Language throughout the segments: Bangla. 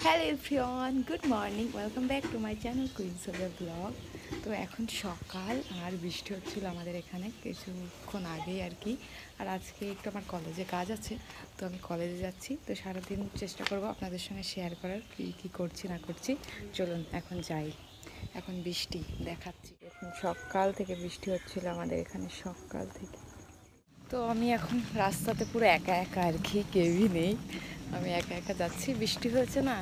Hello everyone, good morning, welcome back to my channel queen সোজা ব্লগ। তো এখন সকাল আর বৃষ্টি হচ্ছিল আমাদের এখানে কিছুক্ষণ আগেই আর কি। আর আজকে একটু আমার কলেজে কাজ আছে, তো আমি কলেজে যাচ্ছি। তো সারাদিন চেষ্টা করব আপনাদের সঙ্গে শেয়ার করার কী করছি না করছি। চলুন এখন যাই। এখন বৃষ্টি দেখাচ্ছি, এখন সকাল থেকে বৃষ্টি হচ্ছিল আমাদের এখানে, সকাল থেকে। তো আমি এখন রাস্তাতে পুরো একা একা আর কি, কেউই নেই, আমি একা একা যাচ্ছি। বৃষ্টি হয়েছে না,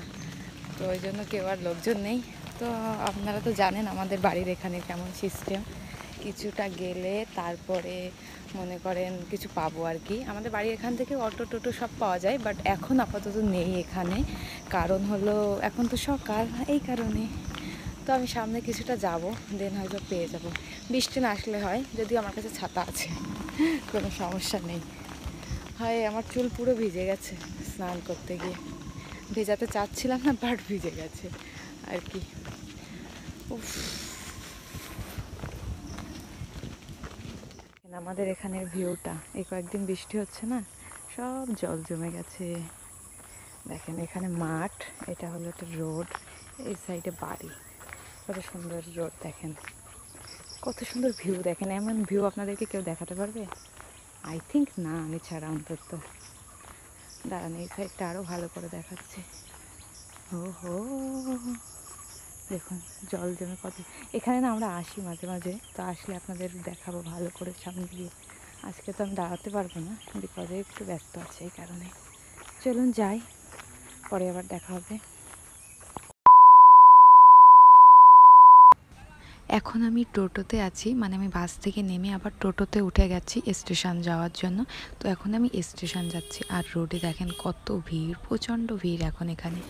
তো ওই জন্য কেউ আর লোকজন নেই। তো আপনারা তো জানেন আমাদের বাড়ির এখানে কেমন সিস্টেম, কিছুটা গেলে তারপরে মনে করেন কিছু পাবো আর কি। আমাদের বাড়ির এখান থেকে অটো টোটো সব পাওয়া যায়, বাট এখন আপাতত নেই এখানে। কারণ হলো এখন তো সকাল, এই কারণে। তো আমি সামনে কিছুটা যাব, দেন হয়তো পেয়ে যাব। বৃষ্টি না আসলে হয়, যদি আমার কাছে ছাতা আছে, কোনো সমস্যা নেই। হয় আমার চুল পুরো ভিজে গেছে স্নান করতে গিয়ে, ভেজাতে চাচ্ছিলাম না, বাট ভিজে গেছে আর কি। আমাদের এখানের ভিউটা, এই কয়েকদিন বৃষ্টি হচ্ছে না, সব জল জমে গেছে। দেখেন এখানে মাঠ, এটা হলো একটা রোড, এই সাইডে বাড়ি, কত সুন্দর রোড। দেখেন কত সুন্দর ভিউ, দেখেন এমন ভিউ আপনাদেরকে কেউ দেখাতে পারবে? আই থিঙ্ক না, আমি ছাড়া অন্তত। দাঁড়ান, এই সাইডটা আরও ভালো করে দেখাচ্ছে। ও হো, দেখুন জল জমে কত। এখানে না আমরা আসি মাঝে মাঝে, তো আসলে আপনাদের দেখাবো ভালো করে সামনে দিয়ে। আজকে তো আমি দাঁড়াতে পারবো না, বিকজে একটু ব্যস্ত আছে, এই কারণে। চলুন যাই, পরে আবার দেখা হবে। এখন আমি টোটোতে আছি, মানে আমি বাস থেকে নেমে আবার টোটোতে উঠে গেছি স্টেশন যাওয়ার জন্য। তো এখন আমি স্টেশন যাচ্ছি, আর রোডে দেখেন কত ভিড়, প্রচণ্ড ভিড় এখন এখানে।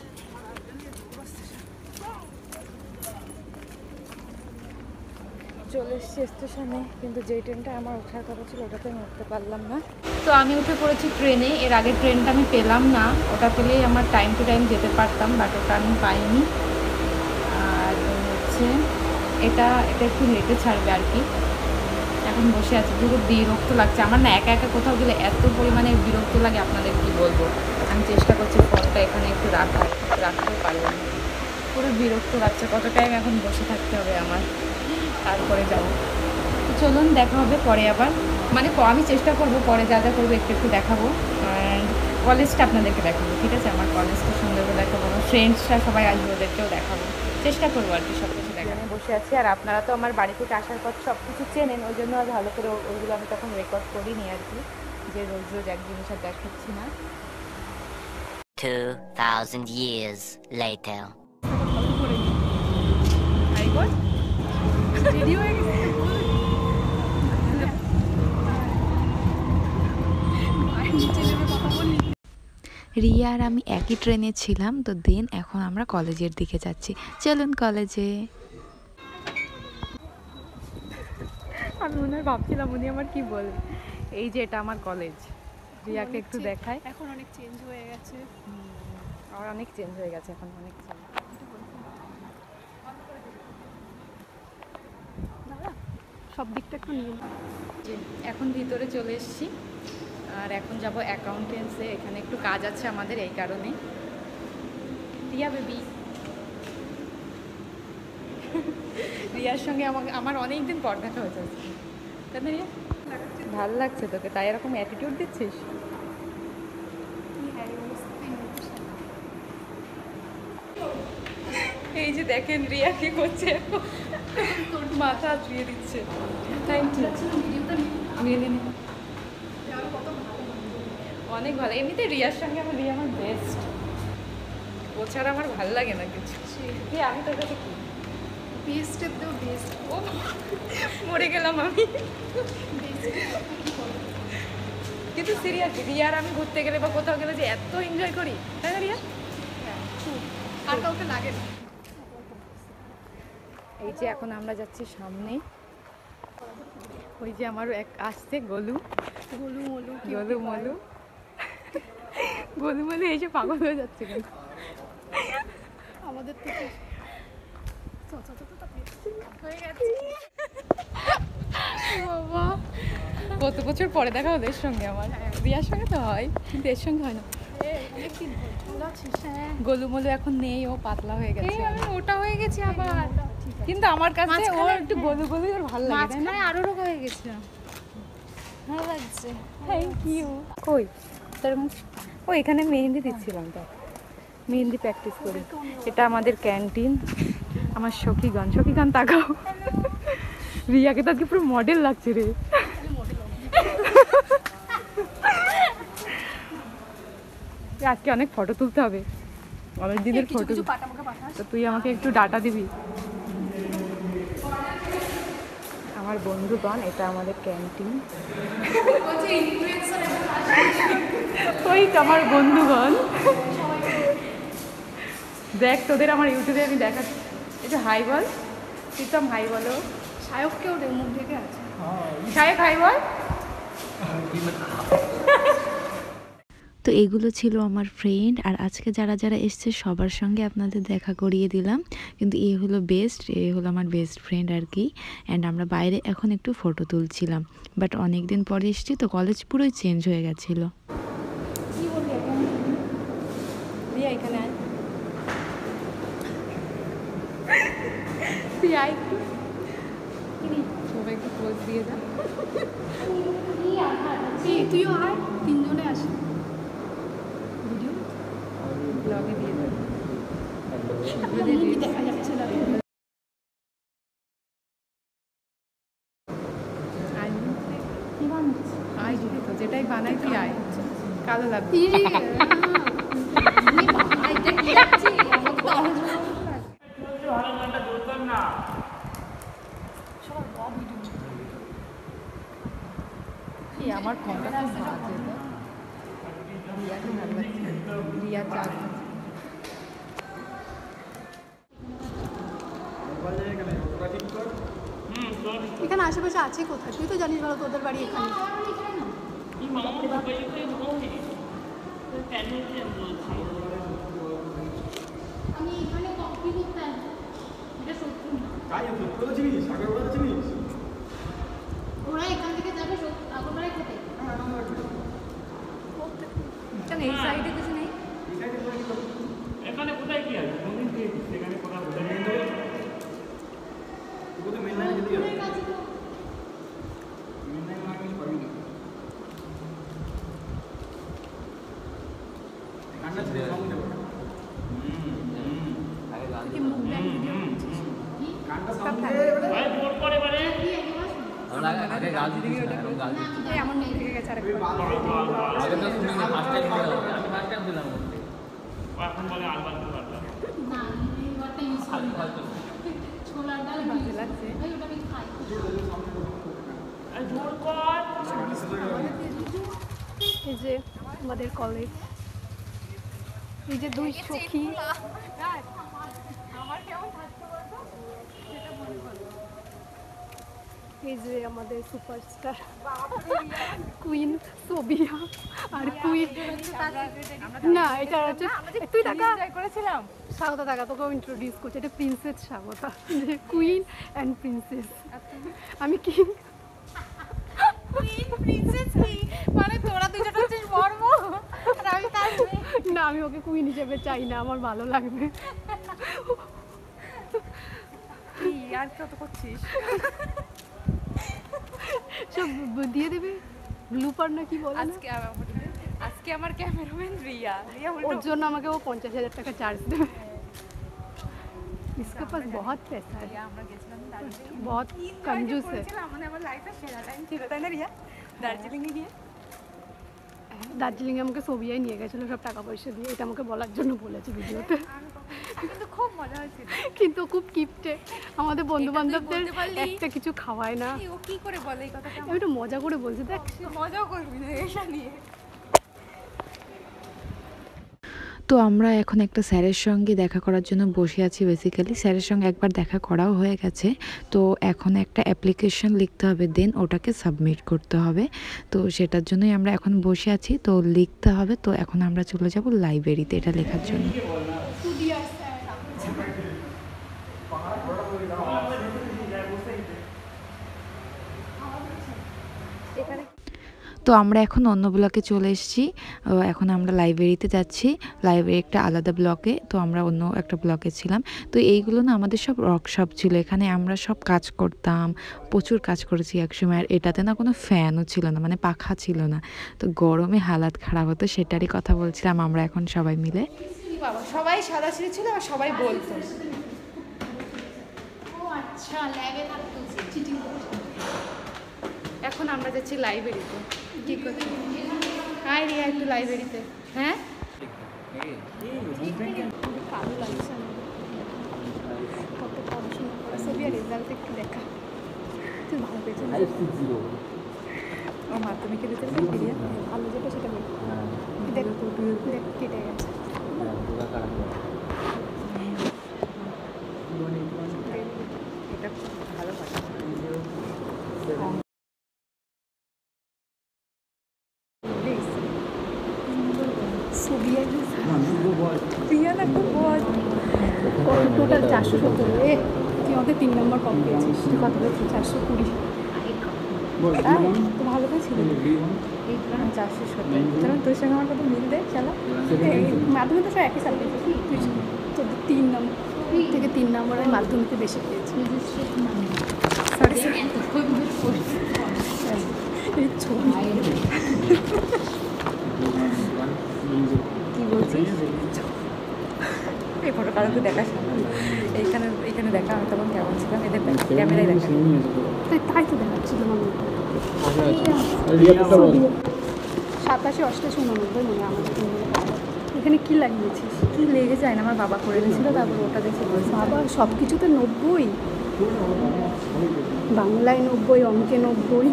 চলে এসেছি স্টেশনে, কিন্তু যেই ট্রেনটা আমার ওঠার কথা ছিল ওটাতে আমি উঠতে পারলাম না। তো আমি উঠে পড়েছি ট্রেনে। এর আগের ট্রেনটা আমি পেলাম না, ওটা পেলেই আমার টাইম টু টাইম যেতে পারতাম, বাট ওটা আমি পাইনি। আর হচ্ছে এটা একটু লেটে ছাড়বে আর কি। এখন বসে আছি, পুরো বিরক্ত লাগছে আমার না, একা একা কোথাও গেলে এত পরিমাণে বিরক্ত লাগে, আপনাদের কি বলবো। আমি চেষ্টা করছি ফোনটা এখানে একটু রাখতেও পারলাম না, পুরো বিরক্ত লাগছে। কত টাইম এখন বসে থাকতে হবে আমার, তারপরে যাবো। চলুন দেখা হবে পরে আবার, মানে আমি চেষ্টা করব পরে যা যা করবো একটু দেখাবো। আর কলেজটা আপনাদেরকে দেখাবো, ঠিক আছে? আমার কলেজটা সুন্দর করে দেখাবো, আমার ফ্রেন্ডসরা সবাই আসবে, ওদেরকেও দেখাবো, চেষ্টা করবো আর কি সব কিছু দেখানো। বসে আছি, আর আপনারা তো আমার বাড়ি থেকে আসার পর সব কিছু চেনেন, ওই জন্য আর ভালো করে ওইগুলো আমি তখন রেকর্ড করিনি আর কি, যে রোজ রোজ এক জিনিস আর দেখাচ্ছি না। 2000 years later. রিয়া আর আমি একই ট্রেনে ছিলাম, তো দেন এখন আমরা কলেজের দিকে যাচ্ছি। চলুন কলেজে। আমি মনে হয় ভাবছিলাম উনি আমার কি বলে, এই যে এটা আমার কলেজ, রিয়াকে একটু দেখায়। এখন অনেক চেঞ্জ হয়ে গেছে, আর অনেক চেঞ্জ হয়ে গেছে, এখন অনেক চেঞ্জ। সব দিকটা একটু নিয়ে এখন ভিতরে চলে এসেছি, আর এখন যাব অ্যাকাউন্টেন্সে, এখানে একটু কাজ আছে আমাদের, এই কারণে। রিয়া বেবি, রিয়ার সঙ্গে আমার অনেক দিন পর দেখা হয়েছে, তাই না রিয়া? ভালো লাগছে তোকে, তাই এরকম অ্যাটিটিউড দিচ্ছিস? এই যে দেখেন রিয়া কি করছে, মাথা ধুয়ে দিচ্ছে। থ্যাংক ইউ, অনেক ভালো। এমনিতে রিয়ার সঙ্গে রিয়া আমার বেস্ট, ও ছাড়া আমার ভালো লাগে না কিছু। আমি তোর কাছে কি বেস্টের তো বেস্ট, ও মরে গেলাম আমি। কিন্তু সিরিয়াসলি রিয়ার আমি ঘুরতে গেলে বা কোথাও গেলে যে এত এনজয় করি, তাই না রিয়া? আর কাউকে লাগে না। এই যে এখন আমরা যাচ্ছি সামনে, ওই যে আমার এক আসছে গোলু গোলু মলু গোলু মলু গোলু মলু এসে পাগল হয়ে যাচ্ছে কিন্তু আমাদের থেকে হয়ে গেছে। বাবা, কত বছর পরে দেখা ওদের সঙ্গে আমার, রিয়ার সঙ্গে তো হয় কিন্তু এর সঙ্গে হয় না। অনেকদিন পর ভালো আছিস? হ্যাঁ গোলুমোলু এখন নেই, ও পাতলা হয়ে গেছে। এই আমি মোটা হয়ে গেছি আবার। কিন্তু আমার কাছে ও মাঝখানে, একটু গোলু গোলু আর ভালো লাগে, তাই না? মাঝখানে আরো রোগা হয়ে গেছিলাম। ভালো লাগছে। Thank you. কই তোর ও এখানে মেহেন্দি দিচ্ছিলাম, তো মেহেন্দি প্র্যাকটিস করি। এটা আমাদের ক্যান্টিন। আমার সখীগণ তাকাও। রিয়াকে তো আজকে পুরো মডেল লাগছে রে। আজকে অনেক ফটো তুলতে হবে, অনেক দিনের ফটো। তো তুই আমাকে একটু ডাটা দিবি। আমার বন্ধুগণ, এটা আমাদের ক্যান্টিন। ওই তো আমার বন্ধুগণ, দেখ তোদের আমার ইউটিউবে আমি দেখাচ্ছি। একটু হাই বল, প্রীতম হাই বলো। সায়ককেও মুখ ঢেকে আছে। সায়ক হাই বল। তো এগুলো ছিল আমার ফ্রেন্ড, আর আজকে যারা যারা এসছে সবার সঙ্গে আপনাদের দেখা করিয়ে দিলাম। কিন্তু এ হলো আমার বেস্ট ফ্রেন্ড আর কি। অ্যান্ড আমরা বাইরে এখন একটু ফটো তুলছিলাম, বাট অনেক দিন পরে এসেছি তো কলেজ পুরোই চেঞ্জ হয়ে গেছিলো। কি বলবি এখন? রিয়া এখানে আয়, তুই আয় একটু। সবাই একটু পোজ দিয়ে দাও। তুইও আয়, তিনজনে আসি। ভিডিও ব্লগে দিয়ে দাও। দেখা যাচ্ছে না। আয় কি বানাচ্ছিস? আয় দিদি, তো যেটাই বানাই তুই আয়, কালো লাগবে। এই আমার ফোনটা খুব বাজে, রিয়াকে ভালো লাগছে, রিয়া চা খাচ্ছে। এখানে আশেপাশে আছে কোথায়? তুই তো জানিস ভালো, তোদের বাড়ি এখানে। আমি এখানে কফি করতাম, এটা সত্যি না। ওরা এখান থেকে যাবে আগরপাড়ায় খেতে। কেন এই সাইডে কিছু নেই? এখানে কোথায় কি আছে? মন্দির দিয়েছিস সেখানে কোথাও বোঝা নেই তো। ওগুলো মেন লাইনে যেতে হবে। মেন লাইনে না গেলে পারবি না। কান্না ছেড়ে সঙ্গ দেবো। তুই কি মুখ ব্যাগ ভিডিও করছিস? কান্না সঙ্গ দে। ভাই জোর করে মানে। আগে গাল দিবি না, এখন গাল দিবি। এই আমার মুখ থেকে গেছে আরেকবার। আগে তো শুনি না, ফার্স্ট টাইম দিলাম, আমি ফার্স্ট টাইম দিলাম। ও এখন বলে আলবাল তো পারলাম। না, এই ওয়ারটা ইউজ করি। ফালতু ছোলার ডাল বাজে লাগছে। ভাই ওটা আমি খাই। এই জোর কর। এই যে আমাদের কলেজ, এই যে দুই সখী। এই যে আমাদের সুপারস্টার কুইন সোবিয়া আর কুইন, না এটা হচ্ছে তুই টাকা করেছিলাম। স্বাগতা টাকা তোকেও ইন্ট্রোডিউস করছে, এটা প্রিন্সেস স্বাগতা, যে কুইন অ্যান্ড প্রিন্সেস। আমি কিং। মানে তোরা দুজন হচ্ছিস বর্ম, আর আমি তার মেয়ে। না, আমি ওকে কুইন হিসেবে চাই না, আমার ভালো লাগবে। কি আর কত করছিস? সব দিয়ে দেবে ব্লুপার না কি বলে না? আজকে আমার ক্যামেরাম্যান রিয়া। ওর জন্য আমাকে ও 50,000 টাকা চার্জ দেবে। इसके पास बहुत पैसा है, আমরা গেছিলাম দার্জিলিং, बहुत कंजूस है। মানে আমার লাইফে সেরা টাইম ছিল, তাই না রিয়া? দার্জিলিং এ গিয়ে দার্জিলিংয়ে আমাকে সোবিয়াই নিয়ে গেছিলো সব টাকা পয়সা দিয়ে, এটা আমাকে বলার জন্য বলেছে ভিডিওতে। কিন্তু খুব মজা হয়েছিল। কিন্তু খুব কিপটে, আমাদের বন্ধু বান্ধবদের বলতে পারলি? একটা কিছু খাওয়ায় না। ও কি করে বলে এই কথাটা? আমি একটু মজা করে বলছি, দেখ মজাও করবি না এটা নিয়ে। তো আমরা এখন একটা স্যারের সঙ্গে দেখা করার জন্য বসে আছি। বেসিক্যালি স্যারের সঙ্গে একবার দেখা করাও হয়ে গেছে, তো এখন একটা অ্যাপ্লিকেশন লিখতে হবে, দেন ওটাকে সাবমিট করতে হবে। তো সেটার জন্যই আমরা এখন বসে আছি, তো লিখতে হবে। তো এখন আমরা চলে যাব লাইব্রেরিতে এটা লেখার জন্য। তো আমরা এখন অন্য ব্লকে চলে এসেছি। এখন আমরা লাইব্রেরিতে যাচ্ছি, লাইব্রেরি একটা আলাদা ব্লকে, তো আমরা অন্য একটা ব্লকে ছিলাম। তো এইগুলো না আমাদের সব ওয়ার্কশপ ছিল, এখানে আমরা সব কাজ করতাম, প্রচুর কাজ করেছি একসময়। আর এটাতে না কোনো ফ্যানও ছিল না, মানে পাখা ছিল না, তো গরমে হালাত খারাপ হতো, সেটারই কথা বলছিলাম আমরা এখন সবাই মিলে। বাবা সবাই সাদা ছিল আর সবাই বলতো আচ্ছা ল্যাবে থাকতো চিটিং করতো। এখন আমরা যাচ্ছি লাইব্রেরিতে। কি করতে হাই রিয়া একটু লাইব্রেরিতে। হ্যাঁ ভালো লাগছে আমার, কত পড়াশোনা করে ছবি আর রেজাল্ট একটু দেখা। তুই ভালো পেয়েছিস? ও মাধ্যমিকের রেজাল্ট রিয়া ভালো যেটা সেটা বল। দেখ দেখ কেটে গেছে। এটা ভালো কথা। ছবি আর প্রিয়া না খুব বল টোটাল 470। তুই আমাদের 3 নম্বর কম পেয়েছিস। তুই কত পেয়েছিস? 420। তো ভালো পেয়েছিল। 470। চলো তোর সঙ্গে আমার কত মিল দেয় চলো। মাধ্যমিক তো সব একই সাল পেয়েছিস। তুই তো 3 নম্বর থেকে 3 নম্বরে মাধ্যমিকে বেশি পেয়েছি। সরি এই ছবি কি বলছিস? এই ফটো কারোকে দেখাস না, এইখানে এইখানে দেখা আমি তখন কেমন ছিলাম, এদের ক্যামেরায় দেখা। তাই তো দেখাচ্ছিল মনে হয়। 87, 88, 89 মনে হয় আমাদের 3 নম্বরে। এখানে কি লাগিয়েছিস? কি লেগে যায় না, আমার বাবা করে দিয়েছিল, তারপর ওটা দেখে বলছি বাবা সব কিছুতে 90, বাংলায় 90, অঙ্কে 90,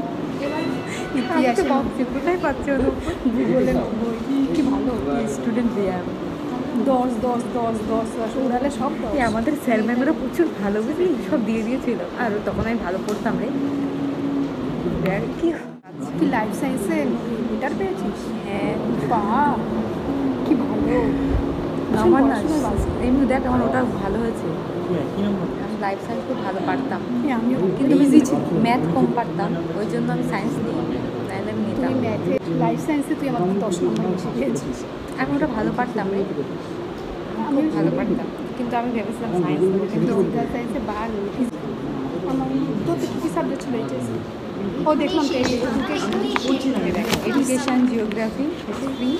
ইতিহাসে 90, কোথায় পাচ্ছে ভূগোলে 90। কি ভালো স্টুডেন্ট রিয়া। 10 10 10 10 উড়ালে সব 10। আমাদের স্যার ম্যামেরও প্রচুর ভালো বুঝলি, সব দিয়ে দিয়েছিল, আর তখন আমি ভালো পড়তাম রে। কি তুই লাইফ সায়েন্সে মিটার পেয়েছিস? হ্যাঁ বাহ কি ভালো। আমার না পড়াশোনায় বাঁচি। এমনি দেখ আমার ওটা ভালো হয়েছে, আমি লাইফ সায়েন্স খুব ভালো পারতাম, আমিও কিন্তু ইজি ছিল, ম্যাথ কম পারতাম, ওই জন্য আমি সায়েন্স নিই, নাহলে আমি নিতাম। তুই ম্যাথে লাইফ সায়েন্সে তুই আমার 10 নম্বর বেশি পেয়েছিস। আমি ওটা ভালো পারতাম রে, আমি ভালো পারতাম, কিন্তু আমি ভেবেছিলাম সায়েন্স নেবো, কিন্তু ফিজিক্যাল সায়েন্সে বার আমার তো কি সাবজেক্ট ছিল এইচএস? ও দেখলাম তো এডুকেশন, জিওগ্রাফি, হিস্ট্রি,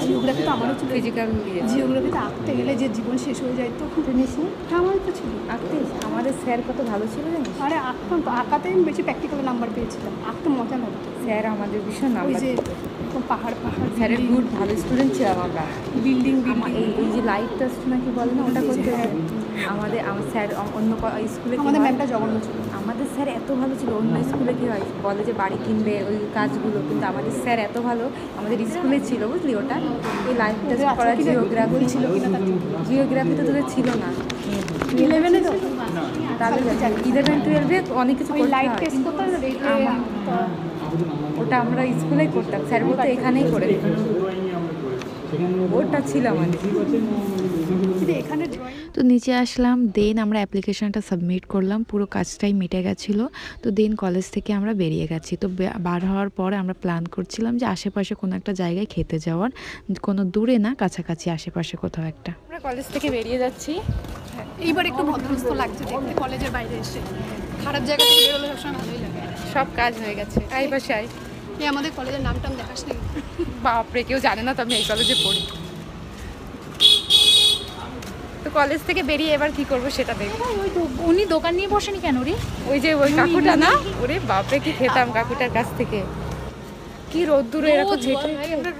জিওগ্রাফি তো আমারও ছিল। ফিজিক্যাল দিয়েছি। জিওগ্রাফিতে আঁকতে গেলে যে জীবন শেষ হয়ে যায় তো জিনিস আমারও তো ছিল। আঁকতে আমাদের স্যার কত ভালো ছিল জানিস, আরে আঁকতাম তো, আঁকাতে আমি বেশি প্র্যাকটিক্যাল নাম্বার পেয়েছিলাম, আঁকতে মজা লাগতো। স্যার আমাদের ভীষণ ওই নাম্বার যে দিত। পাহাড় পাহাড় স্যারের গুড ভালো স্টুডেন্ট ছিলাম আমরা। বিল্ডিং এই যে লাইট টাস্ট নাকি বলে না, ওটা করতে আমার স্যার অন্য স্কুলে আমাদের ম্যামটা জঘন্য ছিল। আমাদের স্যার এত ভালো ছিল, অন্য স্কুলে কী হয় বলে যে বাড়ি কিনবে ওই কাজগুলো, কিন্তু আমাদের স্যার এত ভালো আমাদের স্কুলে ছিল বুঝলি, ওটা ওই লাইট টেস্ট করা, জিওগ্রাফি ছিল কিনা তার জিওগ্রাফি তো তোদের ছিল না, 11-এ তো তাহলে 11-12-এ অনেক কিছু ওই করতে লাইট হয়। টেস্ট করতে ওটা আমরা স্কুলেই করতাম, স্যার বলতো এখানেই করে দিত। ওটা ছিল আমাদের। এখানে ড্রয়িং তো নিচে আসলাম, দেন আমরা অ্যাপ্লিকেশনটা সাবমিট করলাম, পুরো কাজটাই মিটে গেছিলো। তো দেন কলেজ থেকে আমরা বেরিয়ে গেছি। তো বার হওয়ার পরে আমরা প্ল্যান করছিলাম যে আশেপাশে কোনো একটা জায়গায় খেতে যাওয়ার, কোনো দূরে না, কাছাকাছি আশেপাশে কোথাও একটা। আমরা কলেজ থেকে বেরিয়ে যাচ্ছি। এইবার একটু ভদ্রস্থ লাগছে দেখতে কলেজের বাইরে এসে। খারাপ জায়গা থেকে বেরোলে সবসময় ভালোই লাগে। সব কাজ হয়ে গেছে, আই পাশে আই। এই আমাদের কলেজের নাম টাম দেখাস নাকি? বাপরে, কেউ জানে না তো আমি এই কলেজে পড়ি। তো কলেজ থেকে বেরিয়ে এবার কি করব সেটা দেখব। উনি দোকান নিয়ে বসেনি কেন রে? ওই যে ওই কাকুটা না, ওরে বাপরে কি খেতাম কাকুটার কাছ থেকে, কি রোদ্দুরে এরকম হেঁটে আমরা